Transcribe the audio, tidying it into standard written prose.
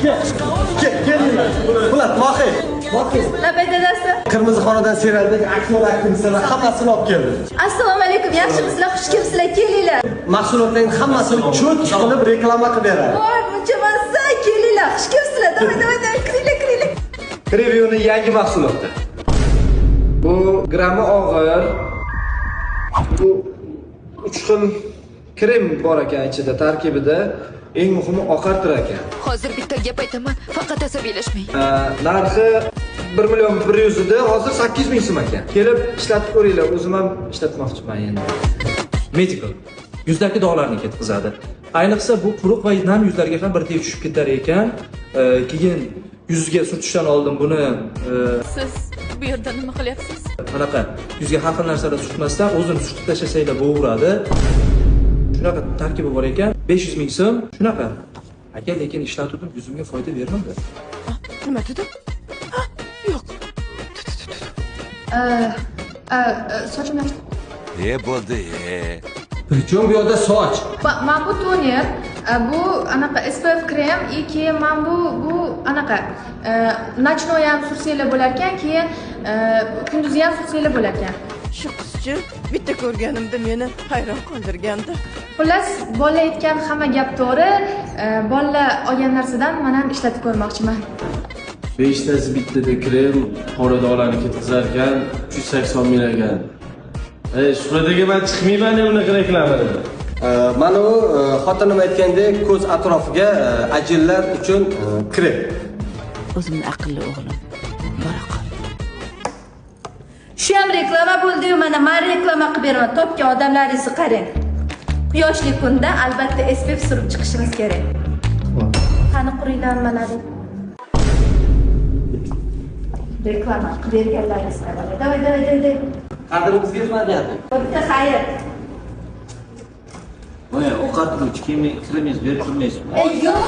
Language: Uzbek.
Kelinglar. Bular Mohi. Labay dadasi. Qirmizi xonadan serialdagi aktyor aktrisalar hammasini olib keldi. Assalomu alaykum. Yaxshimisizlar? Xush kelibsizlar. Kelinglar. Mahsulotlarning hammasini cho't qilib reklama qilib beradi. Voy, buncha massa. Kelinglar. Xush kelibsizlar. Davay, kiringlar. Previewning yangi mahsuloti. Bu grammi og'ir. Bu 3 xil krem bor ekan ichida, tarkibida. Eng muhimi oqartirar ekan. Hozir bitta gap aytaman, faqat asabiylashmang. Narxi 1.100.000 edi, hozir 8.000 so'm ekan. Kelib ishlatib ko'ringlar, o'zim ham ishlatmoqchiman endi. Medical yuzdagi dog'larni ketkazadi. Ayniqsa bu quruq va nam yuzlarga ham birdek tushib ketar ekan. Keyin yuzga surtishdan oldin buni Siz bu yerda nima qilyapsiz? qanaqa yuzga har xil narsalar surtmasdan o'zini surtib tashlasanglar bo'laveradi. Shunaqa tarkibi bor ekan, 500 ming so'm. Shunaqa. Aka, lekin ishlatib yuzimga foyda bermadi. Nima dedi? Yo'q. Sochim yaxshi. bo'ldi? Prичем bu yerda soch? Men bu toner, bu anaqa SPF krem, keyin men bu anaqa nочной ham sursanglar bo'lar ekan, keyin kunduzi ham sursanglar bo'lar ekan. Shu qizchi bitta ko'rganimda meni hayron qoldirgandi. Xullas, bola aytgan hamma gap to'g'ri. Bolalar olgan narsadan men ham ishlatib ko'rmoqchiman. 5 tasi bittada krem qora dog'larni ketkazar ekan, 380 ming ekan. Shuhratga men chiqmayman unaqa reklamada. Mana u xotinim aytgandek ko'z atrofiga ajinlar uchun krem. O'zimni aqlli o'g'lim. Bora qol. Shu ham reklama bo'ldi-yu, mana men reklama qilib beraman. Topgan odamlaringizni qarang. Quyoshli kunda albatta SPF surib chiqishimiz kerak. Qani quringlar manadi. Reklama qilib berganlaringizni qarang. Davay. Qadrimizga yetmayapti. Bitta xayr. Voy, ovqatni kiyim kremingiz berib turmaysizmi? Yo'q,